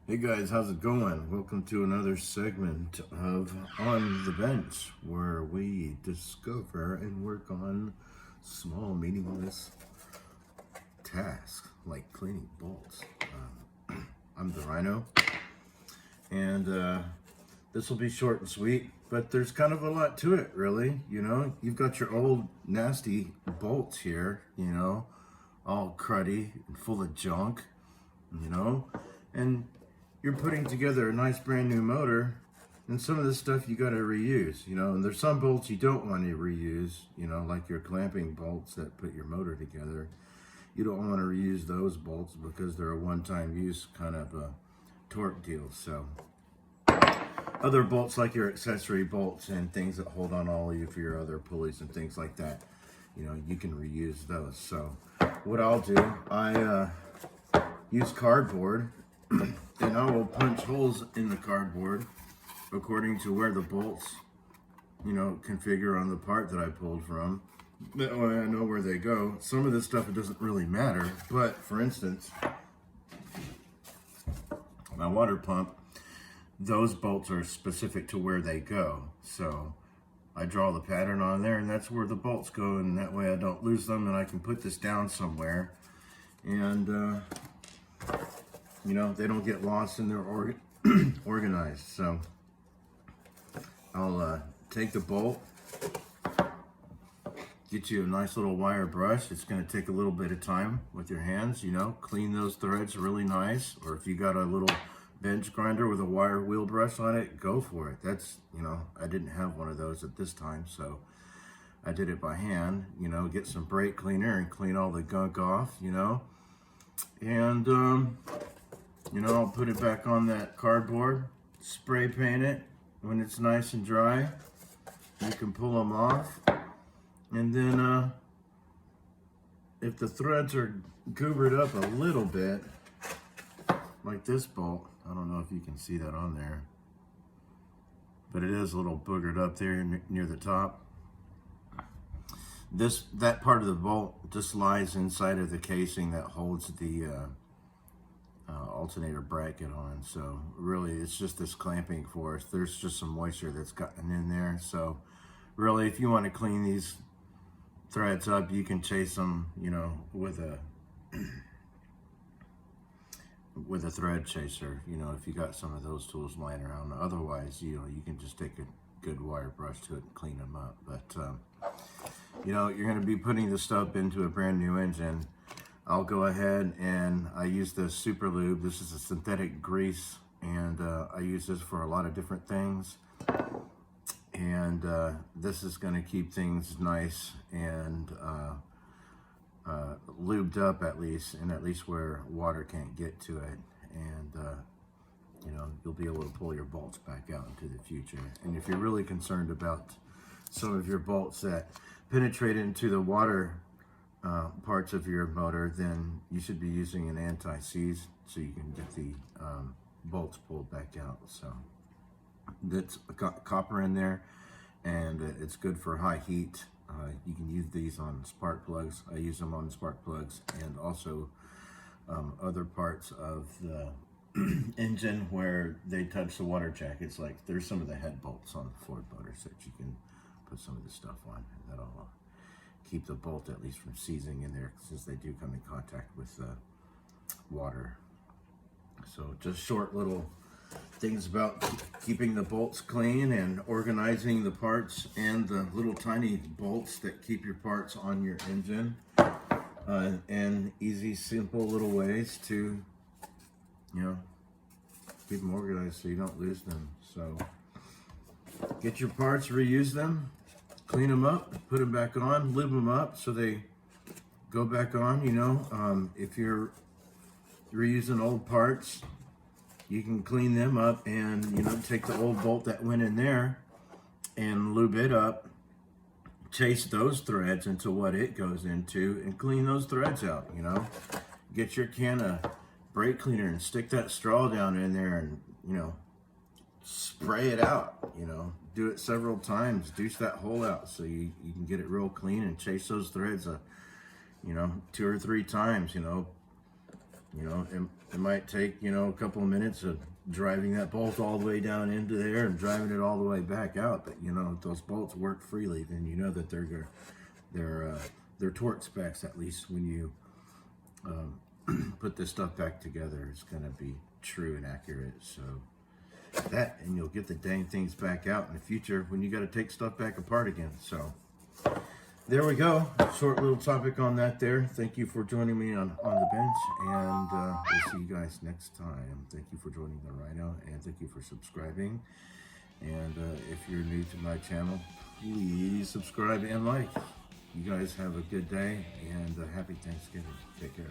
Hey guys, how's it going? Welcome to another segment of On the Bench, where we discover and work on small, meaningless tasks like cleaning bolts. I'm the Rhino, and this will be short and sweet, but there's kind of a lot to it, really. You've got your old nasty bolts here, all cruddy and full of junk, and you're putting together a nice brand new motor, and some of this stuff you got to reuse, and there's some bolts you don't want to reuse, like your clamping bolts that put your motor together. You don't want to reuse those bolts because they're a one-time use kind of a torque deal. So other bolts like your accessory bolts and things that hold on all of your other pulleys and things like that, you can reuse those. So what I'll do, I use cardboard and I will punch holes in the cardboard according to where the bolts, configure on the part that I pulled from. That way I know where they go. Some of this stuff, it doesn't really matter, but for instance, my water pump, those bolts are specific to where they go. So I draw the pattern on there, and that's where the bolts go, and that way I don't lose them, and I can put this down somewhere. And they don't get lost and they're organized. So I'll take the bolt, get you a nice little wire brush. It's going to take a little bit of time with your hands, clean those threads really nice. Or if you got a little bench grinder with a wire wheel brush on it, go for it. That's, I didn't have one of those at this time, so I did it by hand, get some brake cleaner and clean all the gunk off, and I'll put it back on that cardboard, spray paint it. When it's nice and dry, you can pull them off. And then if the threads are goobered up a little bit, like this bolt, I don't know if you can see that on there, but it is a little boogered up there near the top. That part of the bolt just lies inside of the casing that holds the alternator bracket on. So really it's just this clamping force. There's just some moisture that's gotten in there. So really, if you want to clean these threads up, you can chase them, with a thread chaser, if you got some of those tools lying around. Otherwise, you can just take a good wire brush to it and clean them up. But you're going to be putting this stuff into a brand new engine. I'll go ahead and I use this Super Lube. This is a synthetic grease, and I use this for a lot of different things. And this is going to keep things nice and lubed up, at least where water can't get to it. And you'll be able to pull your bolts back out into the future. And if you're really concerned about some of your bolts that penetrate into the water parts of your motor, then you should be using an anti-seize so you can get the bolts pulled back out. So that's got copper in there, and it's good for high heat. You can use these on spark plugs. I use them on spark plugs, and also other parts of the engine where they touch the water jackets. Like there's some of the head bolts on the Ford motors that you can put some of this stuff on, and that'll keep the bolt at least from seizing in there, since they do come in contact with water. So just short little things about keeping the bolts clean and organizing the parts and the little tiny bolts that keep your parts on your engine, and easy, simple little ways to keep them organized so you don't lose them. So get your parts, reuse them, clean them up, put them back on, lube them up so they go back on. If you're reusing old parts, you can clean them up and take the old bolt that went in there and lube it up, chase those threads into what it goes into, and clean those threads out. Get your can of brake cleaner and stick that straw down in there and spray it out. Do it several times, douche that hole out so you can get it real clean, and chase those threads 2 or 3 times. And It might take, you know, a couple of minutes of driving that bolt all the way down into there and driving it all the way back out. But, you know, if those bolts work freely, then you know that their torque specs, at least when you put this stuff back together, is going to be true and accurate. So that, and you'll get the dang things back out in the future when you got to take stuff back apart again. So there we go. Short little topic on that there. Thank you for joining me on the bench, and we'll see you guys next time. Thank you for joining the Rhino, and thank you for subscribing. And if you're new to my channel, please subscribe and like. You guys have a good day, and happy Thanksgiving. Take care.